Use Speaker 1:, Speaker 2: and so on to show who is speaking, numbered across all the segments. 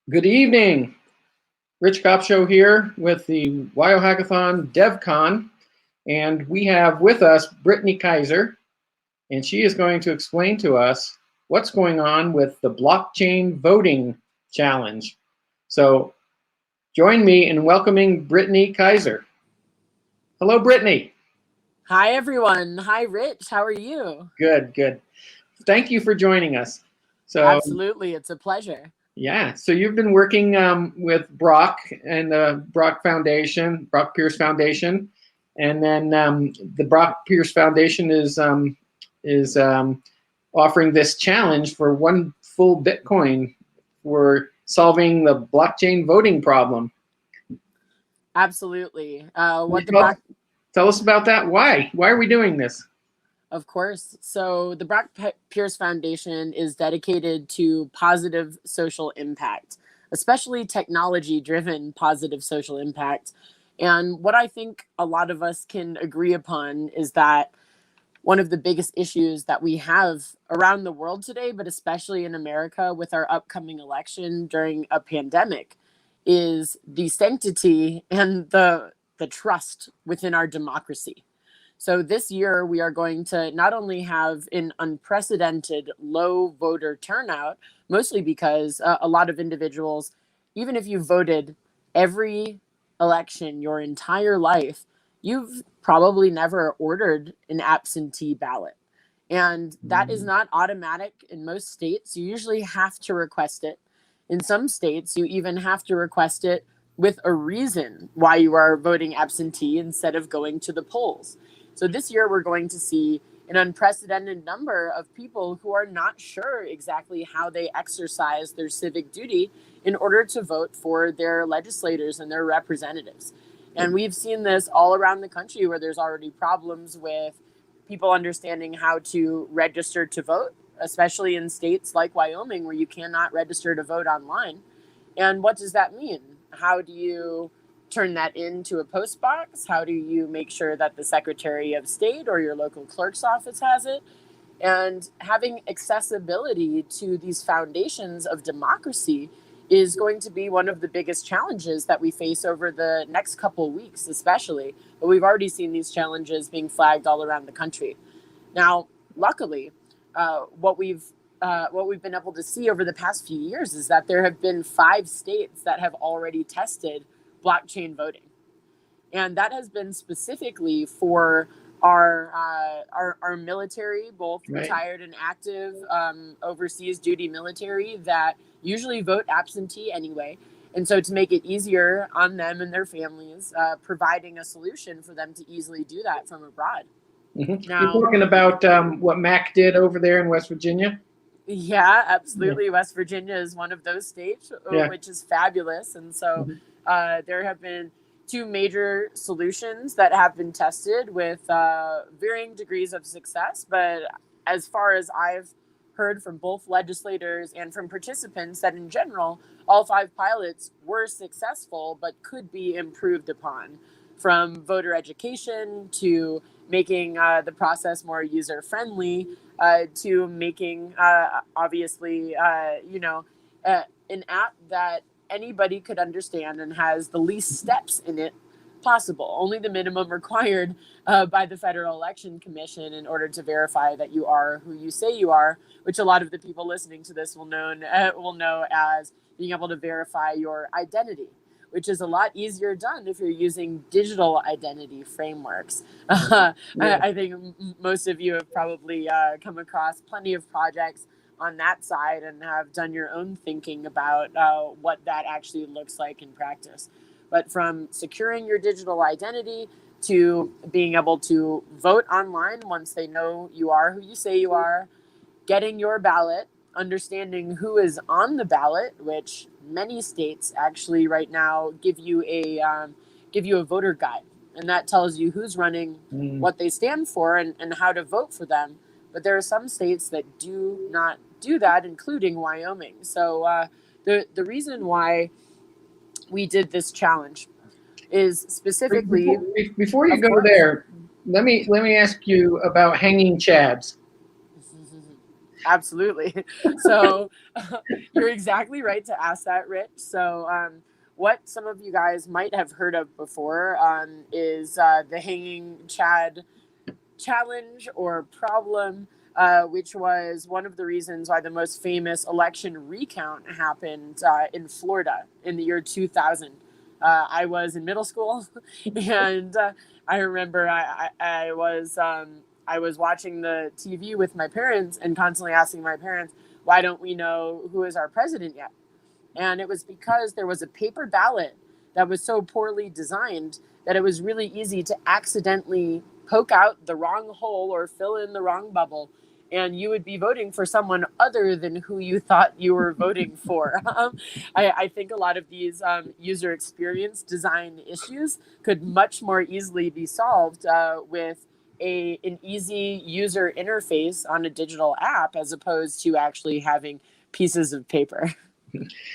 Speaker 1: Good evening. Rich Cop Show here with the Hackathon DevCon, and we have with us Brittany Kaiser, and she is going to explain to us what's going on with the blockchain voting challenge. So join me in welcoming Brittany Kaiser. Hello, Brittany.
Speaker 2: Hi, everyone. Hi, Rich. How are you?
Speaker 1: Good, good. Thank you for joining us.
Speaker 2: Absolutely. It's a pleasure.
Speaker 1: Yeah, so you've been working with Brock and the Brock Foundation, Brock Pierce Foundation, and then the Brock Pierce Foundation is offering this challenge for one full Bitcoin for solving the blockchain voting problem.
Speaker 2: Absolutely.
Speaker 1: Tell us about that. Why are we doing this?
Speaker 2: Of course. So the Brock Pierce Foundation is dedicated to positive social impact, especially technology-driven positive social impact. And what I think a lot of us can agree upon is that one of the biggest issues that we have around the world today, but especially in America with our upcoming election during a pandemic, is the sanctity and the trust within our democracy. So this year, we are going to not only have an unprecedented low voter turnout, mostly because a lot of individuals, even if you voted every election your entire life, you've probably never ordered an absentee ballot. And that is not automatic in most states. You usually have to request it. In some states, you even have to request it with a reason why you are voting absentee instead of going to the polls. So this year, we're going to see an unprecedented number of people who are not sure exactly how they exercise their civic duty in order to vote for their legislators and their representatives. And we've seen this all around the country where there's already problems with people understanding how to register to vote, especially in states like Wyoming where you cannot register to vote online. And what does that mean? How do you turn that into a post box? How do you make sure that the Secretary of State or your local clerk's office has it? And having accessibility to these foundations of democracy is going to be one of the biggest challenges that we face over the next couple of weeks, especially. But we've already seen these challenges being flagged all around the country. Now, luckily, what we've been able to see over the past few years is that there have been 5 states that have already tested blockchain voting. And that has been specifically for our military, both
Speaker 1: Right.
Speaker 2: Retired and active overseas duty military that usually vote absentee anyway. And so to make it easier on them and their families, providing a solution for them to easily do that from abroad.
Speaker 1: Mm-hmm.
Speaker 2: Now,
Speaker 1: you're talking about what Mac did over there in West Virginia?
Speaker 2: Yeah, absolutely. Yeah. West Virginia is one of those states, which is fabulous. And so there have been 2 major solutions that have been tested with varying degrees of success. But as far as I've heard from both legislators and from participants, that in general, all 5 pilots were successful, but could be improved upon, from voter education to making the process more user-friendly, to making, obviously, an app that anybody could understand and has the least steps in it possible, only the minimum required by the Federal Election Commission in order to verify that you are who you say you are, which a lot of the people listening to this will know as being able to verify your identity, which is a lot easier done if you're using digital identity frameworks. I think most of you have probably come across plenty of projects on that side and have done your own thinking about what that actually looks like in practice. But from securing your digital identity to being able to vote online once they know you are who you say you are, getting your ballot, understanding who is on the ballot, which many states actually right now give you a voter guide, and that tells you who's running, what they stand for, and how to vote for them. But there are some states that do not do that, including Wyoming. So the reason why we did this challenge is specifically
Speaker 1: before you go there, let me ask you about hanging chads.
Speaker 2: Absolutely. So you're exactly right to ask that, Rich. So what some of you guys might have heard of before is the hanging Chad challenge or problem, which was one of the reasons why the most famous election recount happened in Florida in the year 2000. I was in middle school, and I remember I was watching the TV with my parents and constantly asking my parents, "Why don't we know who is our president yet?" And it was because there was a paper ballot that was so poorly designed that it was really easy to accidentally poke out the wrong hole or fill in the wrong bubble. And you would be voting for someone other than who you thought you were voting for. I think a lot of these user experience design issues could much more easily be solved with an easy user interface on a digital app as opposed to actually having pieces of paper.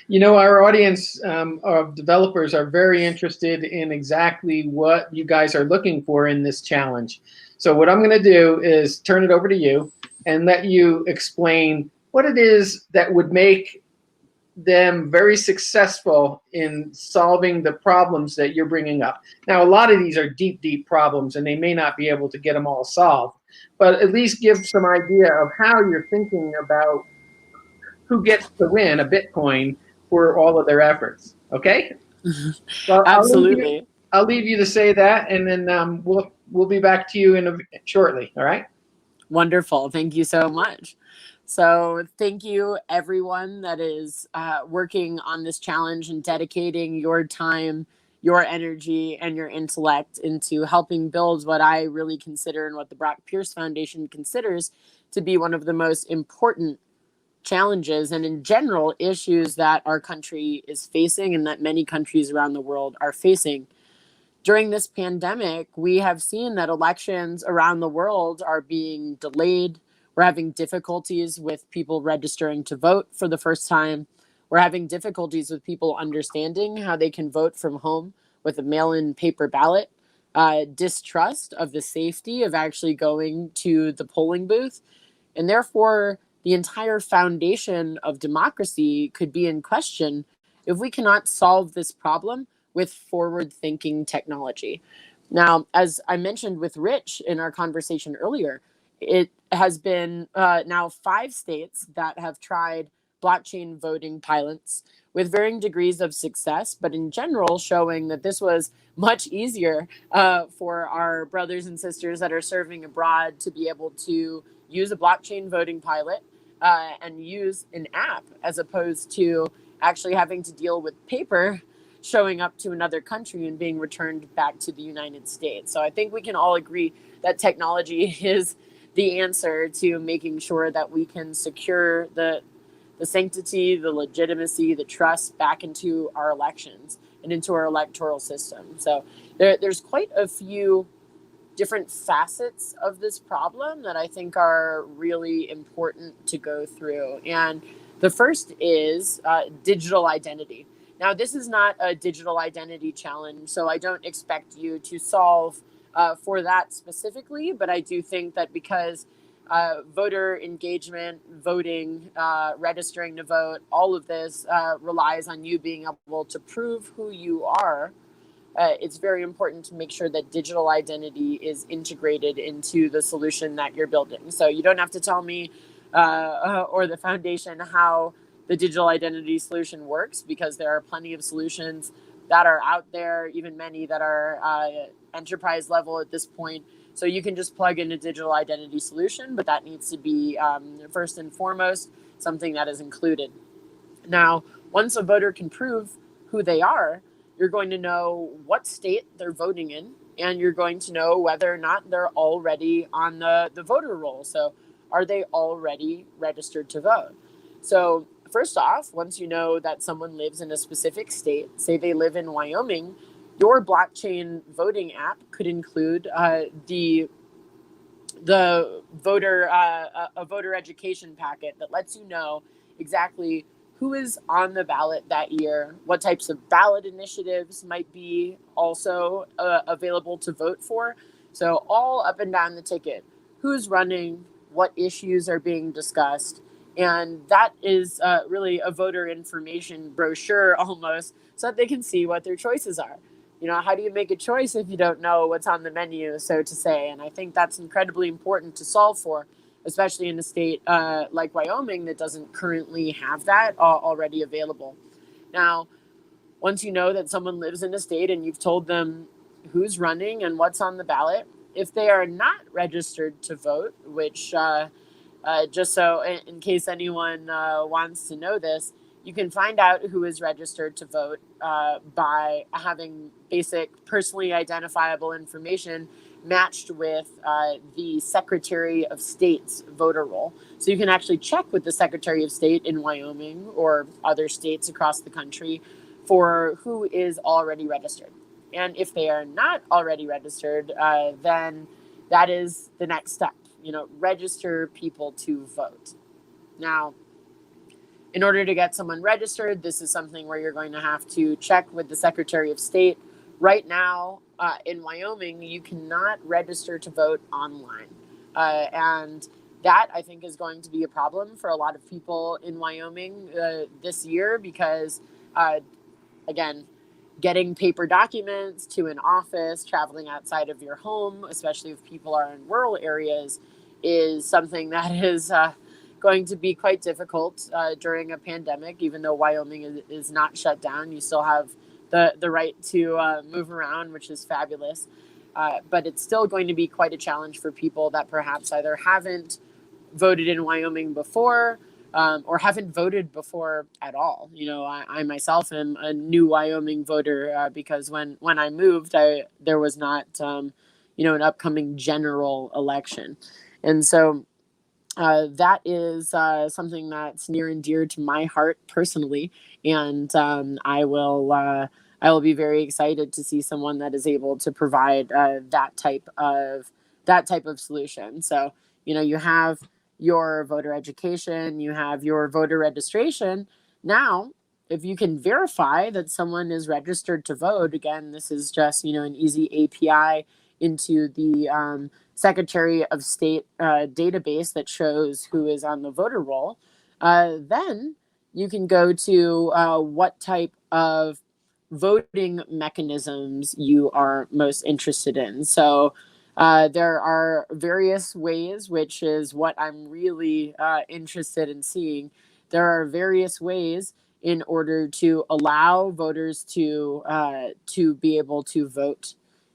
Speaker 1: You know, our audience of developers are very interested in exactly what you guys are looking for in this challenge. So what I'm going to do is turn it over to you and let you explain what it is that would make them very successful in solving the problems that you're bringing up. Now, a lot of these are deep, deep problems, and they may not be able to get them all solved, but at least give some idea of how you're thinking about who gets to win a Bitcoin for all of their efforts. Okay. Well,
Speaker 2: Absolutely.
Speaker 1: I'll leave you to say that, and then we'll be back to you shortly. All right.
Speaker 2: Wonderful. Thank you so much. So, thank you, everyone that is working on this challenge and dedicating your time, your energy, and your intellect into helping build what I really consider and what the Brock Pierce Foundation considers to be one of the most important challenges and, in general, issues that our country is facing and that many countries around the world are facing. During this pandemic, we have seen that elections around the world are being delayed. We're having difficulties with people registering to vote for the first time. We're having difficulties with people understanding how they can vote from home with a mail in paper ballot, distrust of the safety of actually going to the polling booth. And therefore, the entire foundation of democracy could be in question if we cannot solve this problem with forward thinking technology. Now, as I mentioned with Rich in our conversation earlier, it has been now 5 states that have tried blockchain voting pilots with varying degrees of success, but in general, showing that this was much easier for our brothers and sisters that are serving abroad to be able to use a blockchain voting pilot and use an app as opposed to actually having to deal with paper showing up to another country and being returned back to the United States. So I think we can all agree that technology is the answer to making sure that we can secure the sanctity, the legitimacy, the trust back into our elections and into our electoral system. So there's quite a few different facets of this problem that I think are really important to go through. And the first is digital identity. Now, this is not a digital identity challenge, so I don't expect you to solve for that specifically, but I do think that because voter engagement, voting, registering to vote, all of this relies on you being able to prove who you are. It's very important to make sure that digital identity is integrated into the solution that you're building. So you don't have to tell me or the foundation how the digital identity solution works, because there are plenty of solutions that are out there, even many that are enterprise level at this point. So you can just plug in a digital identity solution, but that needs to be first and foremost something that is included. Now, once a voter can prove who they are, you're going to know what state they're voting in, and you're going to know whether or not they're already on the voter roll. So are they already registered to vote? So first off, once you know that someone lives in a specific state, say they live in Wyoming, your blockchain voting app could include the voter a voter education packet that lets you know exactly who is on the ballot that year, what types of ballot initiatives might be also available to vote for. So all up and down the ticket, who's running, what issues are being discussed. And that is really a voter information brochure almost, so that they can see what their choices are. How do you make a choice if you don't know what's on the menu, so to say? And I think that's incredibly important to solve for, especially in a state like Wyoming that doesn't currently have that already available. Now, once you know that someone lives in a state and you've told them who's running and what's on the ballot, if they are not registered to vote, which just so in case anyone wants to know this, you can find out who is registered to vote by having basic personally identifiable information matched with the Secretary of State's voter roll. So you can actually check with the Secretary of State in Wyoming or other states across the country for who is already registered. And if they are not already registered, then that is the next step. Register people to vote. Now, in order to get someone registered, this is something where you're going to have to check with the Secretary of State. Right now, in Wyoming, you cannot register to vote online. And that, I think, is going to be a problem for a lot of people in Wyoming this year because, again, getting paper documents to an office, traveling outside of your home, especially if people are in rural areas, is something that is going to be quite difficult during a pandemic. Even though Wyoming is not shut down, you still have the right to move around, which is fabulous. But it's still going to be quite a challenge for people that perhaps either haven't voted in Wyoming before or haven't voted before at all. I myself am a new Wyoming voter because when I moved, there was not, an upcoming general election. And so that is something that's near and dear to my heart personally. And I will be very excited to see someone that is able to provide that type of solution. So, you have your voter education, you have your voter registration. Now, if you can verify that someone is registered to vote, again, this is just, an easy API into the Secretary of State database that shows who is on the voter roll. Then you can go to what type of voting mechanisms you are most interested in. So there are various ways, which is what I'm really interested in seeing. There are various ways in order to allow voters to be able to vote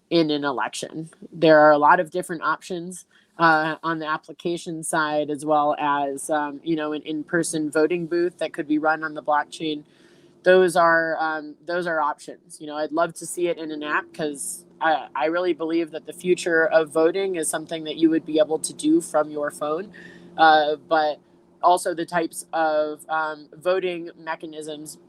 Speaker 2: in an election. There are a lot of different options on the application side, as well as an in-person voting booth that could be run on the blockchain. Those are options. I'd love to see it in an app because I really believe that the future of voting is something that you would be able to do from your phone, but also the types of voting mechanisms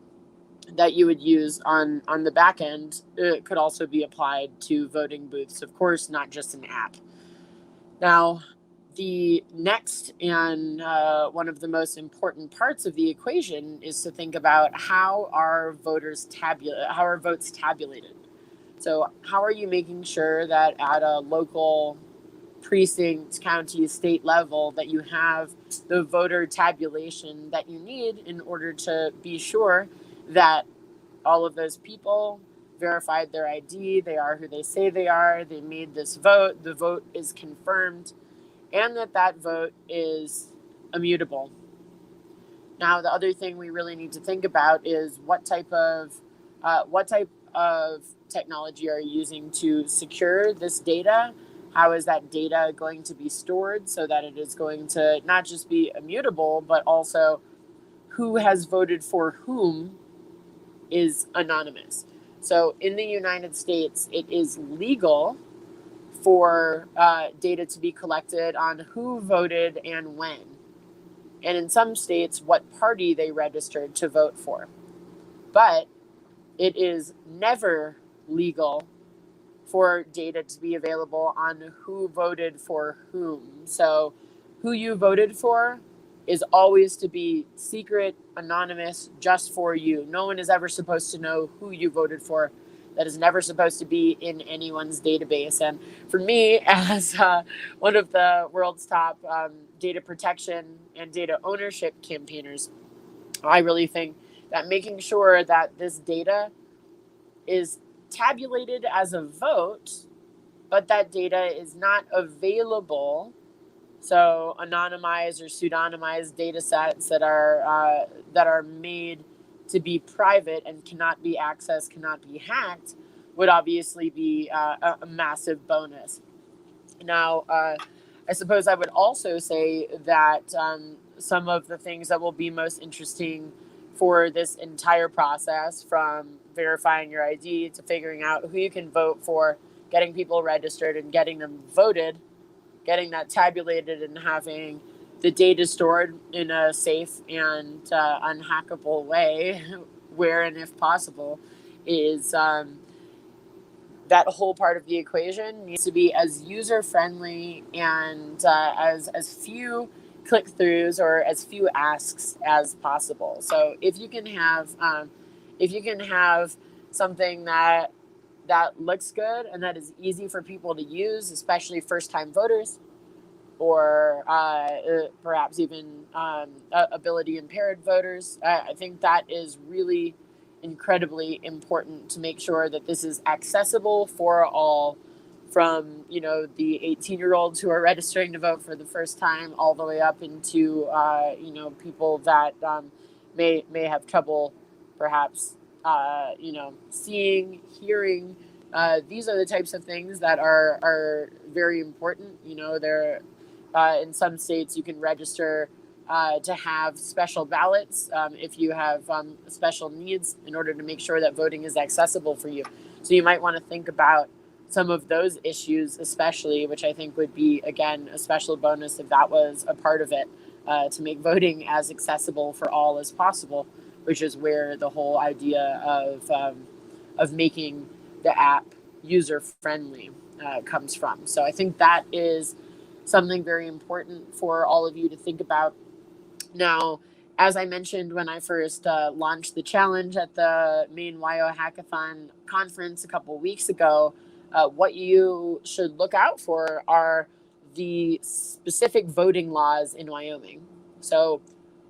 Speaker 2: that you would use on the back end could also be applied to voting booths, of course, not just an app. Now, the next and one of the most important parts of the equation is to think about how are votes tabulated. So how are you making sure that at a local precinct, county, state level that you have the voter tabulation that you need in order to be sure that all of those people verified their ID, they are who they say they are, they made this vote, the vote is confirmed, and that vote is immutable. Now, the other thing we really need to think about is what type of technology are you using to secure this data? How is that data going to be stored so that it is going to not just be immutable, but also who has voted for whom is anonymous. So in the United States, it is legal for data to be collected on who voted and when. And in some states, what party they registered to vote for. But it is never legal for data to be available on who voted for whom. So who you voted for is always to be secret, anonymous, just for you. No one is ever supposed to know who you voted for. That is never supposed to be in anyone's database. And for me, as one of the world's top data protection and data ownership campaigners, I really think that making sure that this data is tabulated as a vote, but that data is not available. So anonymized or pseudonymized data sets that are made to be private and cannot be accessed, cannot be hacked, would obviously be a massive bonus. Now, I suppose I would also say that some of the things that will be most interesting for this entire process, from verifying your ID to figuring out who you can vote for, getting people registered and getting them voted, getting that tabulated, and having the data stored in a safe and unhackable way, where and if possible, is that whole part of the equation needs to be as user friendly and as few click throughs or as few asks as possible. So if you can have something that looks good and that is easy for people to use, especially first time voters, or perhaps even ability impaired voters, I think that is really incredibly important to make sure that this is accessible for all, from the 18-year-olds who are registering to vote for the first time all the way up into people that may have trouble perhaps seeing, hearing. These are the types of things that are very important. They're in some states you can register to have special ballots if you have special needs, in order to make sure that voting is accessible for you. So you might want to think about some of those issues, especially, which I think would be, again, a special bonus if that was a part of it, to make voting as accessible for all as possible, which is where the whole idea of making the app user friendly comes from. So I think that is something very important for all of you to think about. Now, as I mentioned when I first launched the challenge at the Maine WYO Hackathon conference a couple weeks ago, what you should look out for are the specific voting laws in Wyoming. So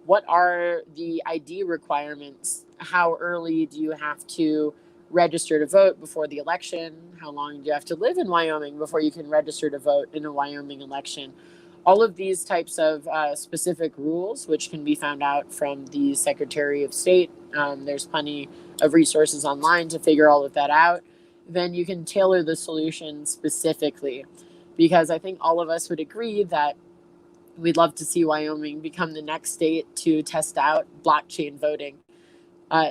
Speaker 2: what are the ID requirements? How early do you have to register to vote before the election? How long do you have to live in Wyoming before you can register to vote in a Wyoming election? All of these types of specific rules, which can be found out from the Secretary of State. There's plenty of resources online to figure all of that out. Then you can tailor the solution specifically, because I think all of us would agree that we'd love to see Wyoming become the next state to test out blockchain voting.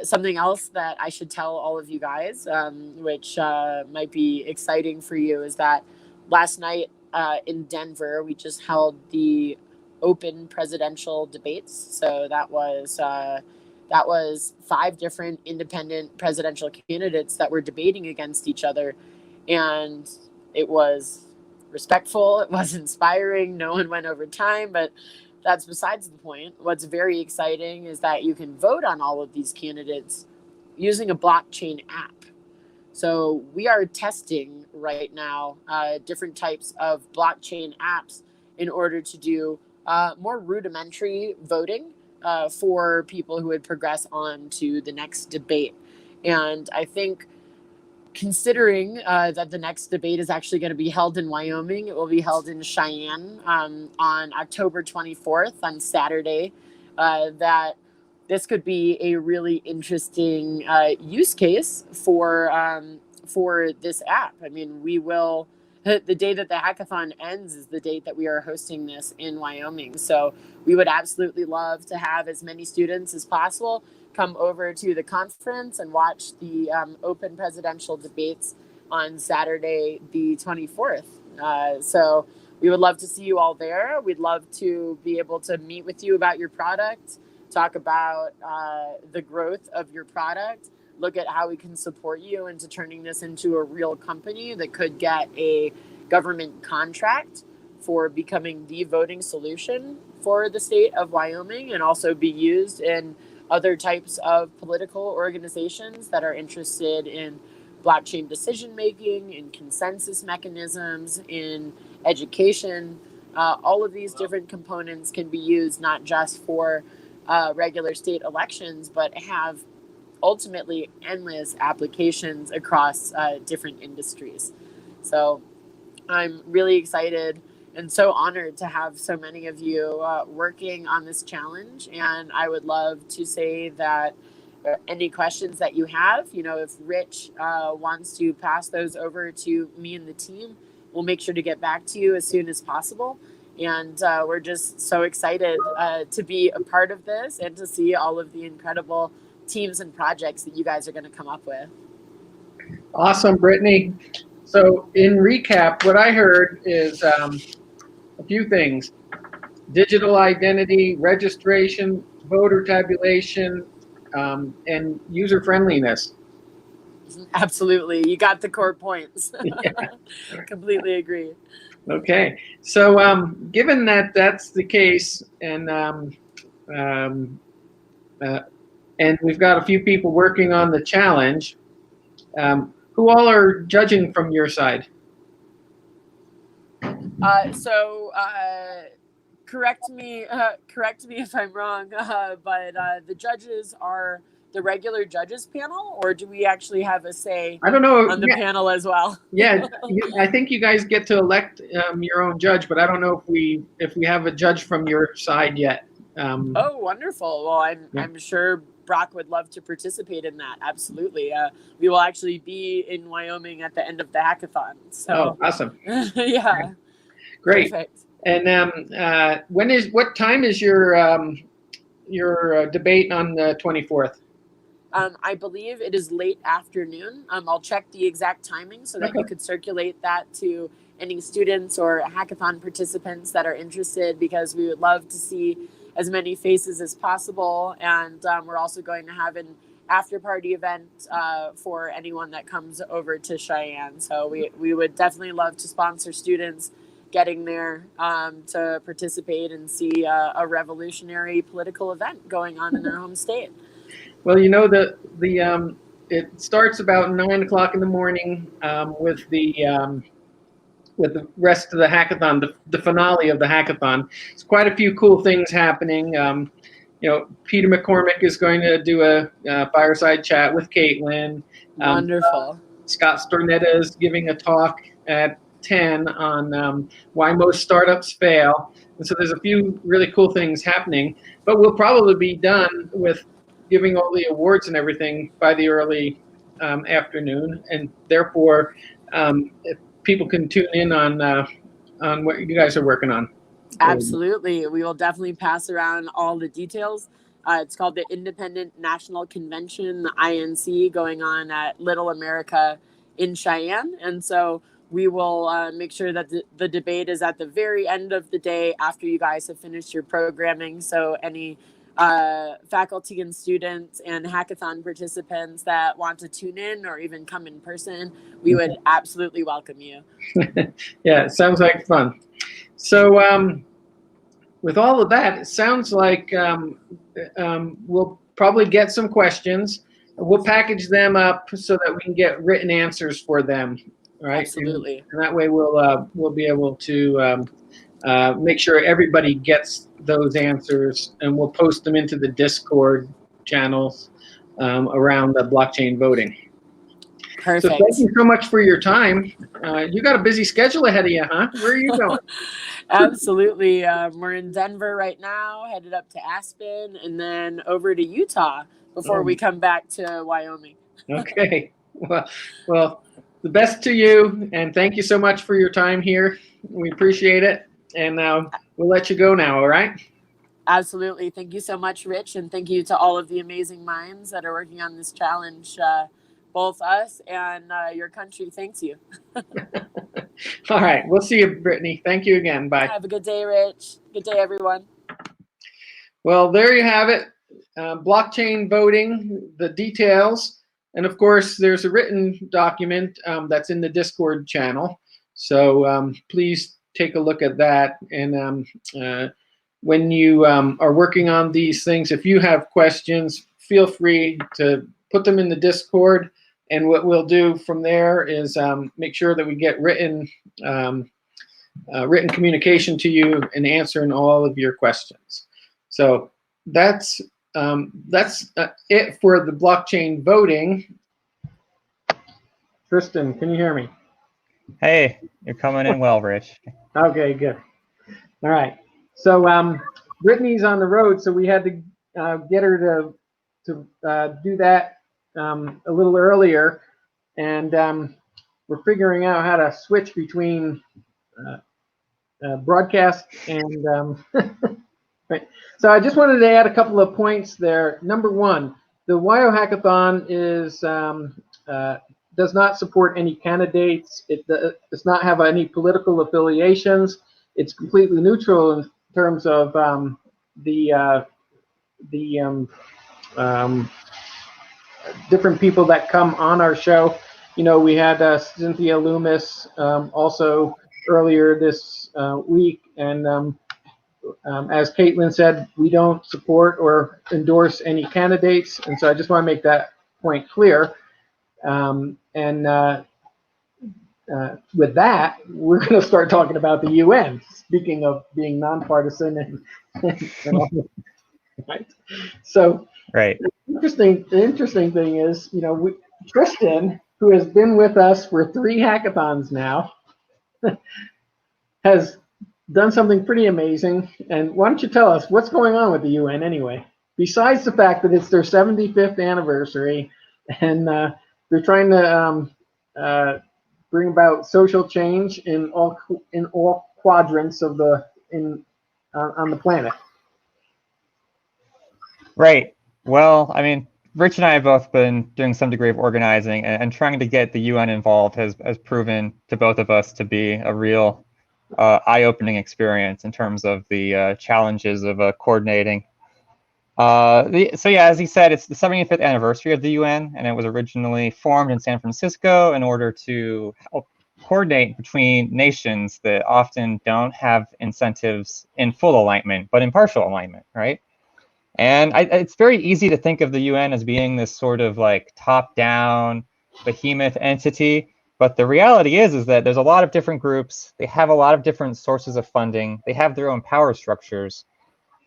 Speaker 2: Something else that I should tell all of you guys, which might be exciting for you, is that last night in Denver, we just held the open presidential debates. So that was 5 different independent presidential candidates that were debating against each other, and it was respectful. It was inspiring. No one went over time, but that's besides the point. What's very exciting is that you can vote on all of these candidates using a blockchain app. So we are testing right now different types of blockchain apps in order to do more rudimentary voting for people who would progress on to the next debate. And I think, considering that the next debate is actually going to be held in Wyoming, it will be held in Cheyenne on October 24th, on Saturday, that this could be a really interesting use case for this app. I mean, the day that the hackathon ends is the date that we are hosting this in Wyoming. So we would absolutely love to have as many students as possible come over to the conference and watch the open presidential debates on Saturday, the 24th. So we would love to see you all there. We'd love to be able to meet with you about your product, talk about the growth of your product, look at how we can support you into turning this into a real company that could get a government contract for becoming the voting solution for the state of Wyoming, and also be used in other types of political organizations that are interested in blockchain decision making, in consensus mechanisms, in education, All of these different components can be used not just for regular state elections, but have ultimately endless applications across different industries. So I'm really excited and so honored to have so many of you working on this challenge. And I would love to say that any questions that you have, if Rich wants to pass those over to me and the team, we'll make sure to get back to you as soon as possible. And we're just so excited to be a part of this and to see all of the incredible teams and projects that you guys are going to come up with.
Speaker 1: Awesome, Brittany. So in recap, what I heard is a few things: digital identity, registration, voter tabulation, and user friendliness.
Speaker 2: Absolutely. You got the core points. Yeah. Completely agree.
Speaker 1: Okay. So given that that's the case, and we've got a few people working on the challenge, who all are judging from your side?
Speaker 2: Correct me if I'm wrong, but the judges are the regular judges panel, or do we actually have a say?
Speaker 1: I don't know
Speaker 2: on the panel as well.
Speaker 1: Yeah, I think you guys get to elect your own judge, but I don't know if we have a judge from your side yet.
Speaker 2: Oh, wonderful! Well, I'm sure Brock would love to participate in that. Absolutely. We will actually be in Wyoming at the end of the hackathon. So.
Speaker 1: Oh, awesome!
Speaker 2: Yeah.
Speaker 1: Great.
Speaker 2: Perfect.
Speaker 1: And what time is your debate on the 24th?
Speaker 2: I believe it is late afternoon. I'll check the exact timing so that you could circulate that to any students or hackathon participants that are interested, because we would love to see as many faces as possible. And we're also going to have an after party event for anyone that comes over to Cheyenne. So we would definitely love to sponsor students getting there to participate and see a revolutionary political event going on in their home state.
Speaker 1: Well, it starts about 9 o'clock in the morning with the rest of the hackathon, the finale of the hackathon. It's quite a few cool things happening. Peter McCormick is going to do a fireside chat with Caitlin.
Speaker 2: Wonderful.
Speaker 1: Scott Stornetta is giving a talk at 10 on why most startups fail. And so there's a few really cool things happening, but we'll probably be done with giving all the awards and everything by the early afternoon, and therefore if people can tune in on what you guys are working on.
Speaker 2: Absolutely. We will definitely pass around all the details. It's called the Independent National Convention, the INC, going on at Little America in Cheyenne. And so we will make sure that the debate is at the very end of the day after you guys have finished your programming. So any faculty and students and hackathon participants that want to tune in or even come in person, we would absolutely welcome you.
Speaker 1: Yeah, it sounds like fun. So with all of that, it sounds like we'll probably get some questions. We'll package them up so that we can get written answers for them, right?
Speaker 2: Absolutely.
Speaker 1: And that way we'll be able to make sure everybody gets those answers, and we'll post them into the Discord channels around the blockchain voting.
Speaker 2: Perfect.
Speaker 1: So thank you so much for your time. You got a busy schedule ahead of you, huh? Where are you going?
Speaker 2: Absolutely. We're in Denver right now, headed up to Aspen, and then over to Utah before we come back to Wyoming.
Speaker 1: Okay. Well, the best to you, and thank you so much for your time here. We appreciate it, and we'll let you go now, all right?
Speaker 2: Absolutely. Thank you so much, Rich, and thank you to all of the amazing minds that are working on this challenge. Both us and your country thanks you.
Speaker 1: All right. We'll see you, Brittany. Thank you again. Bye.
Speaker 2: Have a good day, Rich. Good day, everyone.
Speaker 1: Well, there you have it. Blockchain voting, the details. And of course, there's a written document that's in the Discord channel. So please take a look at that. And when you are working on these things, if you have questions, feel free to put them in the Discord. And what we'll do from there is make sure that we get written written communication to you and answering all of your questions. So that's it for the blockchain voting. Tristan, can you hear me?
Speaker 3: Hey, you're coming in well, Rich.
Speaker 1: Okay, good. All right. So Brittany's on the road, so we had to get her to do that a little earlier, and we're figuring out how to switch between broadcast and right. So I just wanted to add a couple of points there. Number one, the WYO Hackathon is does not support any candidates. It does not have any political affiliations. It's completely neutral in terms of the different people that come on our show. You know, we had Cynthia Loomis also earlier this week, and as Caitlin said, we don't support or endorse any candidates, and so I just want to make that point clear. With that, we're going to start talking about the UN. Speaking of being nonpartisan and all, right? So,
Speaker 3: right.
Speaker 1: The interesting thing is, you know, Tristan, who has been with us for 3 hackathons now, has done something pretty amazing. And why don't you tell us what's going on with the UN anyway? Besides the fact that it's their 75th anniversary, and they're trying to bring about social change in all quadrants of on the planet.
Speaker 3: Right. Well, I mean, Rich and I have both been doing some degree of organizing, and trying to get the UN involved has proven to both of us to be a real eye-opening experience in terms of the challenges of coordinating. So yeah, as he said, it's the 75th anniversary of the UN, and it was originally formed in San Francisco in order to help coordinate between nations that often don't have incentives in full alignment, but in partial alignment, right? And it's very easy to think of the UN as being this sort of like top-down behemoth entity, but the reality is that there's a lot of different groups. They have a lot of different sources of funding. They have their own power structures,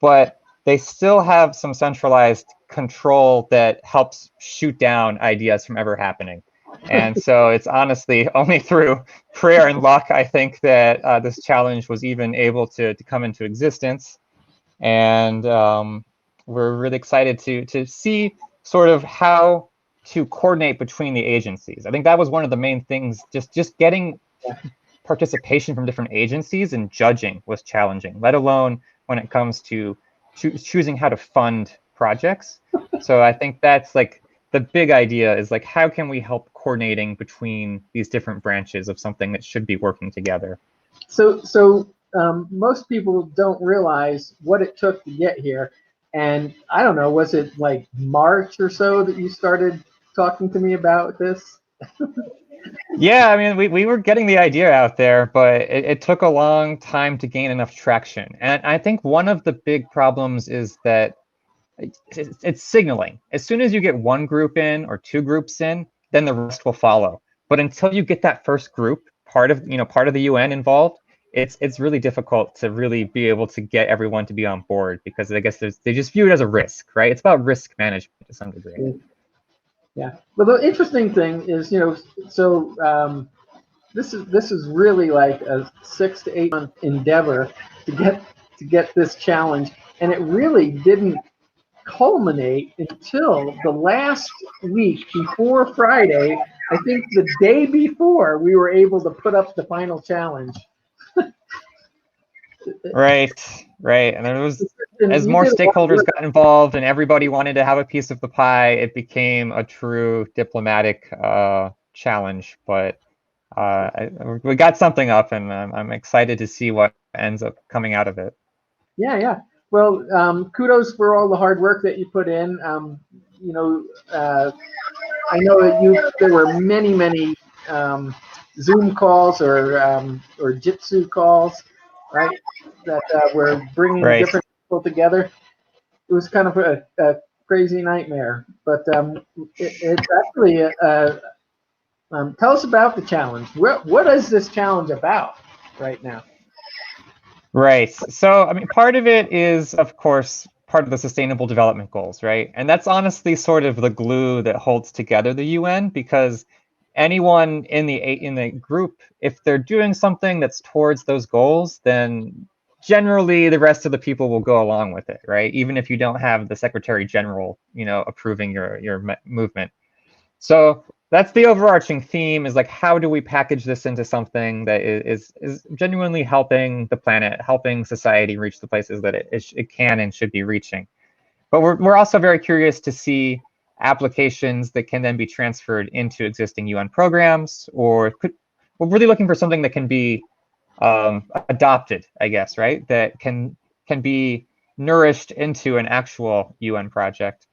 Speaker 3: but they still have some centralized control that helps shoot down ideas from ever happening. And so it's honestly only through prayer and luck, I think, that this challenge was even able to come into existence. And we're really excited to see sort of how to coordinate between the agencies. I think that was one of the main things. Just getting participation from different agencies and judging was challenging, let alone when it comes to choosing how to fund projects. So I think that's like the big idea, is like, how can we help coordinating between these different branches of something that should be working together?
Speaker 1: So most people don't realize what it took to get here. And I don't know, was it like March or so that you started talking to me about this?
Speaker 3: Yeah, I mean, we were getting the idea out there, but it took a long time to gain enough traction. And I think one of the big problems is that it's signaling. As soon as you get one group in or 2 groups in, then the rest will follow. But until you get that first group, part of the UN involved, it's really difficult to really be able to get everyone to be on board, because I guess they just view it as a risk, right? It's about risk management to some degree.
Speaker 1: Yeah. Well, the interesting thing is, you know, so this is really like a 6 to 8 month endeavor to get this challenge, and it really didn't culminate until the last week before Friday. I think the day before we were able to put up the final challenge.
Speaker 3: Right. And there was, as more stakeholders got involved and everybody wanted to have a piece of the pie, it became a true diplomatic challenge. But we got something up, and I'm excited to see what ends up coming out of it.
Speaker 1: Yeah. Well, kudos for all the hard work that you put in. You know, I know that there were many Zoom calls or Jitsi calls, right? That were bringing different people together. It was kind of a crazy nightmare, but it's actually tell us about the challenge. What is this challenge about right now?
Speaker 3: Right. So, I mean, part of it is, of course, part of the Sustainable Development Goals, right? And that's honestly sort of the glue that holds together the UN, because anyone in the group, if they're doing something that's towards those goals, then generally the rest of the people will go along with it, right? Even if you don't have the Secretary General, approving your movement. So that's the overarching theme, is like, how do we package this into something that is genuinely helping the planet, helping society reach the places that it can and should be reaching. But we're also very curious to see applications that can then be transferred into existing UN programs, or we're really looking for something that can be adopted, I guess, right? That can be nourished into an actual UN project.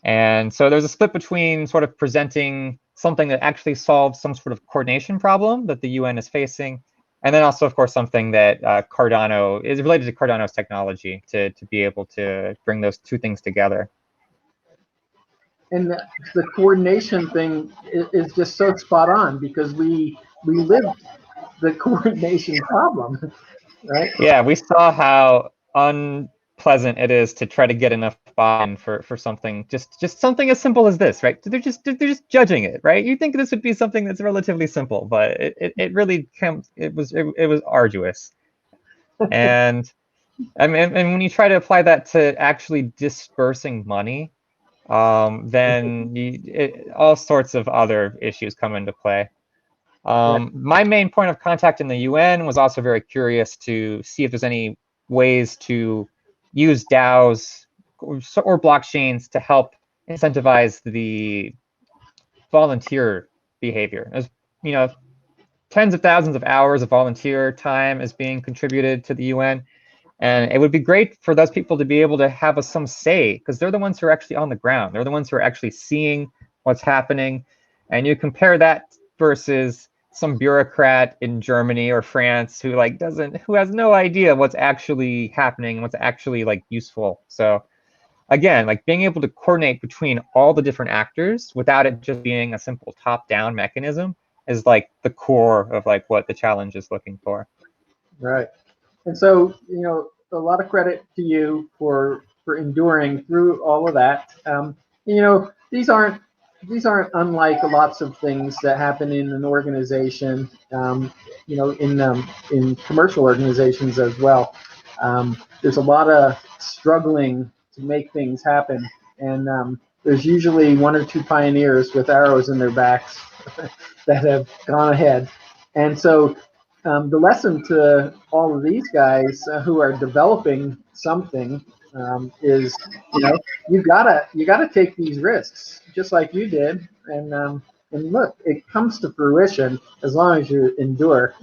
Speaker 3: And so there's a split between sort of presenting something that actually solves some sort of coordination problem that the UN is facing, and then also, of course, something that Cardano is related to Cardano's technology to be able to bring those two things together.
Speaker 1: And the coordination thing is just so spot on, because we lived the coordination problem, right?
Speaker 3: Yeah, we saw how unpleasant it is to try to get enough buy-in for something, just something as simple as this, right? They're just judging it, right? You think this would be something that's relatively simple, but it really it was arduous. And I mean, and when you try to apply that to actually dispersing money, then all sorts of other issues come into play. My main point of contact in the UN was also very curious to see if there's any ways to use DAOs or blockchains to help incentivize the volunteer behavior. As you know, tens of thousands of hours of volunteer time is being contributed to the UN. And it would be great for those people to be able to have some say, because they're the ones who are actually on the ground. They're the ones who are actually seeing what's happening. And you compare that versus some bureaucrat in Germany or France who has no idea what's actually happening and what's actually useful. So again, being able to coordinate between all the different actors without it just being a simple top-down mechanism is the core of what the challenge is looking for.
Speaker 1: Right. And so, a lot of credit to you for enduring through all of that. These aren't unlike lots of things that happen in an organization. In commercial organizations as well. There's a lot of struggling to make things happen, and there's usually one or two pioneers with arrows in their backs that have gone ahead. And so the lesson to all of these guys who are developing something is, you gotta take these risks, just like you did, and look, it comes to fruition as long as you endure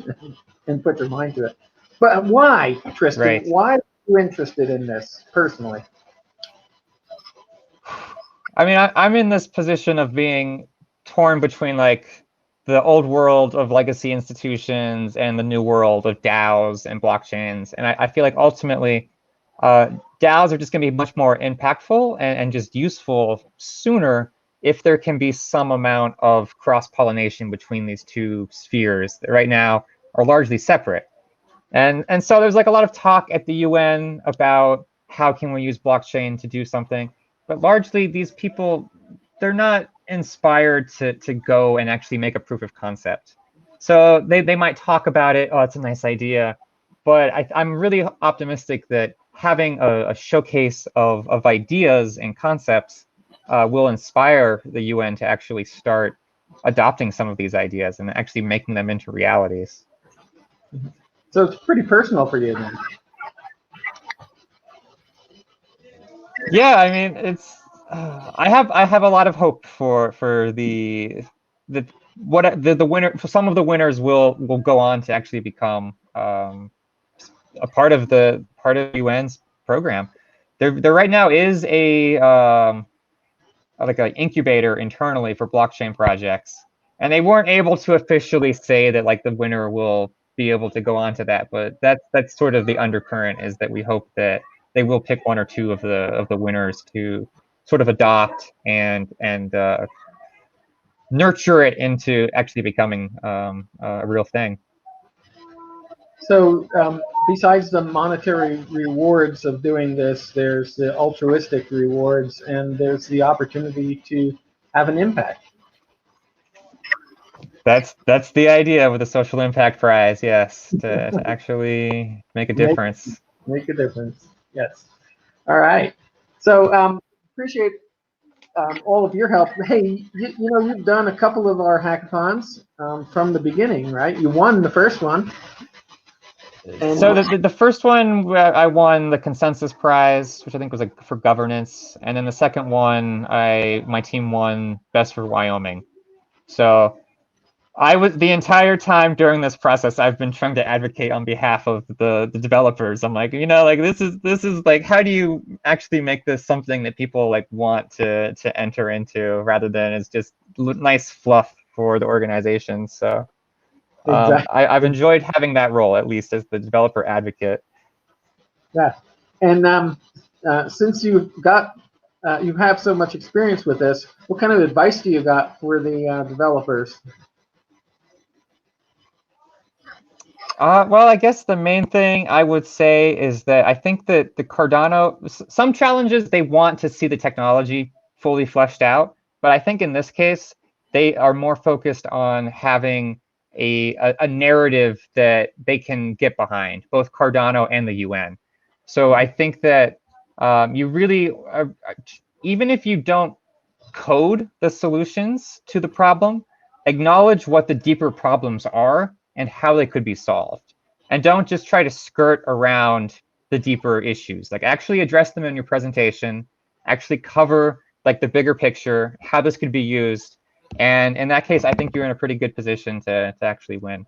Speaker 1: and put your mind to it. But why, Tristan?
Speaker 3: Right.
Speaker 1: Why are you interested in this personally?
Speaker 3: I mean, I'm in this position of being torn between the old world of legacy institutions and the new world of DAOs and blockchains. And I feel like ultimately DAOs are just going to be much more impactful and just useful sooner if there can be some amount of cross-pollination between these two spheres that right now are largely separate. And so there's a lot of talk at the UN about how can we use blockchain to do something. But largely these people, they're not inspired to go and actually make a proof of concept. So they might talk about it, oh, it's a nice idea. But I'm really optimistic that having a showcase of ideas and concepts will inspire the UN to actually start adopting some of these ideas and actually making them into realities.
Speaker 1: So it's pretty personal for you then.
Speaker 3: Yeah, I mean, it's I have a lot of hope for the winner. Some of the winners will go on to actually become a part of the UN's program. There right now is a an incubator internally for blockchain projects, and they weren't able to officially say that the winner will be able to go on to that, but that's sort of the undercurrent, is that we hope that they will pick one or two of the winners to sort of adopt and nurture it into actually becoming a real thing.
Speaker 1: So besides the monetary rewards of doing this, there's the altruistic rewards, and there's the opportunity to have an impact.
Speaker 3: That's the idea with the social impact prize. Yes, to actually make a difference.
Speaker 1: Make a difference. Yes. All right. So appreciate all of your help. Hey, you know, you've done a couple of our hackathons from the beginning, right? You won the first one. And
Speaker 3: So the first one, I won the consensus prize, which I think was like for governance, and then the second one, my team won best for Wyoming. So I was the entire time during this process, I've been trying to advocate on behalf of the developers. I'm like, you know, like this is like, how do you actually make this something that people like want to enter into, rather than it's just nice fluff for the organization. So
Speaker 1: exactly.
Speaker 3: I've enjoyed having that role, at least as the developer advocate.
Speaker 1: Yeah. And since you have so much experience with this, what kind of advice do you got for the developers?
Speaker 3: Well, I guess the main thing I would say is that I think that the Cardano, some challenges, they want to see the technology fully fleshed out. But I think in this case, they are more focused on having a narrative that they can get behind, both Cardano and the UN. So I think that you really, even if you don't code the solutions to the problem, acknowledge what the deeper problems are and how they could be solved. And don't just try to skirt around the deeper issues. Like actually address them in your presentation, actually cover like the bigger picture, how this could be used. And in that case, I think you're in a pretty good position to actually win.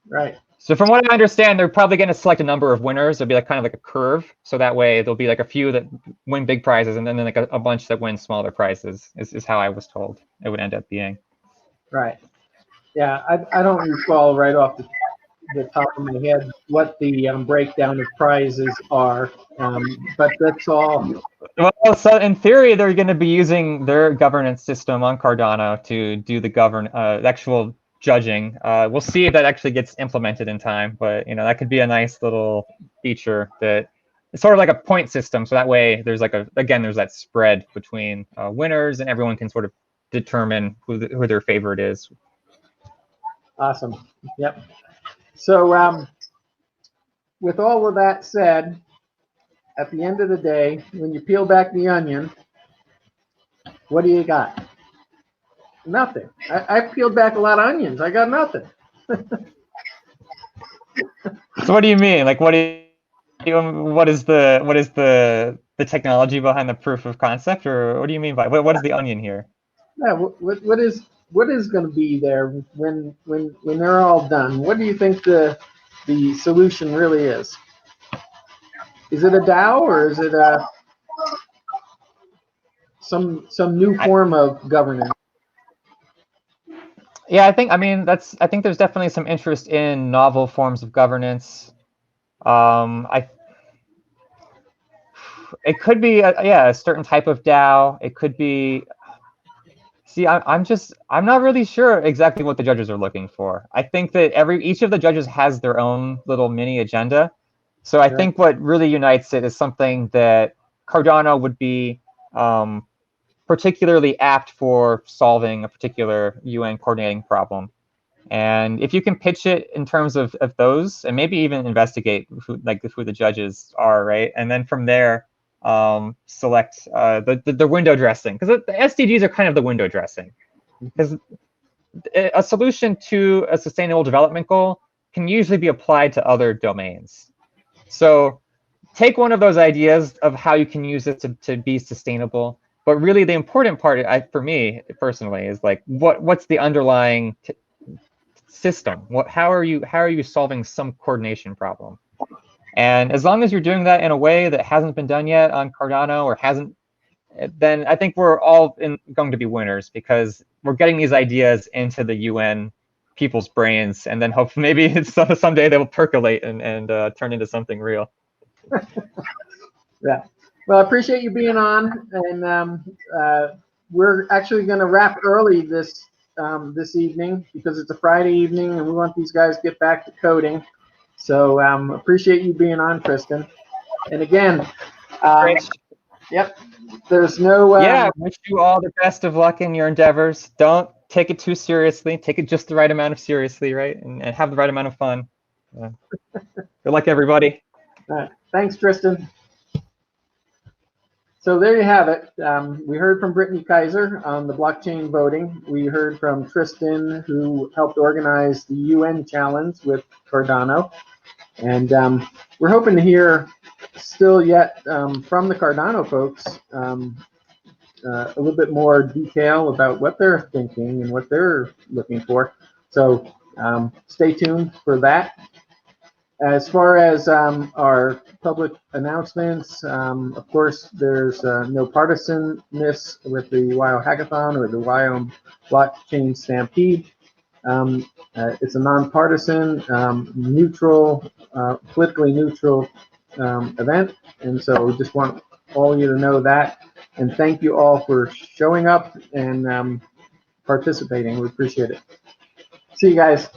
Speaker 1: Right.
Speaker 3: So from what I understand, they're probably going to select a number of winners. It'll be like kind of like a curve. So that way there'll be like a few that win big prizes and then like a bunch that win smaller prizes is how I was told it would end up being.
Speaker 1: Right. Yeah, I don't recall right off the top of my head what the breakdown of prizes are, but that's all.
Speaker 3: Well, so in theory, they're going to be using their governance system on Cardano to do the actual judging. We'll see if that actually gets implemented in time, but you know that could be a nice little feature that it's sort of like a point system. So that way, there's like there's that spread between winners, and everyone can sort of determine who their favorite is.
Speaker 1: Awesome. Yep. So with all of that said, at the end of the day, when you peel back the onion, what do you got? Nothing. I peeled back a lot of onions. I got nothing.
Speaker 3: So what do you mean? Like what is the technology behind the proof of concept, or what do you mean by what is the onion here?
Speaker 1: Yeah. What is going to be there when they're all done? What do you think the solution really is? Is it a DAO or is it some new form of governance?
Speaker 3: Yeah, I think there's definitely some interest in novel forms of governance. It could be a certain type of DAO. It could be. See, I'm not really sure exactly what the judges are looking for. I think that each of the judges has their own little mini agenda. So I think what really unites it is something that Cardano would be particularly apt for solving a particular UN coordinating problem. And if you can pitch it in terms of those, and maybe even investigate who the judges are, right? And then from there, select the window dressing, because the SDGs are kind of the window dressing. Because a solution to a sustainable development goal can usually be applied to other domains. So take one of those ideas of how you can use it to be sustainable. But really, the important part, for me personally, is like what's the underlying system? How are you solving some coordination problem? And as long as you're doing that in a way that hasn't been done yet on Cardano or hasn't, then I think we're all going to be winners, because we're getting these ideas into the UN people's brains, and then hope maybe someday they will percolate and turn into something real.
Speaker 1: Yeah. Well, I appreciate you being on, and we're actually going to wrap early this this evening because it's a Friday evening and we want these guys to get back to coding. So appreciate you being on, Tristan. And again,
Speaker 3: Rich.
Speaker 1: yep, there's no...
Speaker 3: yeah, wish you all the best of luck in your endeavors. Don't take it too seriously. Take it just the right amount of seriously, right? And have the right amount of fun. Good luck, everybody.
Speaker 1: Thanks, Tristan. So there you have it. We heard from Brittany Kaiser on the blockchain voting. We heard from Tristan, who helped organize the UN challenge with Cardano. And we're hoping to hear still yet from the Cardano folks a little bit more detail about what they're thinking and what they're looking for. So stay tuned for that. As far as our public announcements, of course, there's no partisanness with the WYO Hackathon or the Wyoming Blockchain Stampede. It's a nonpartisan, neutral, politically neutral event, and so we just want all of you to know that. And thank you all for showing up and participating. We appreciate it. See you guys.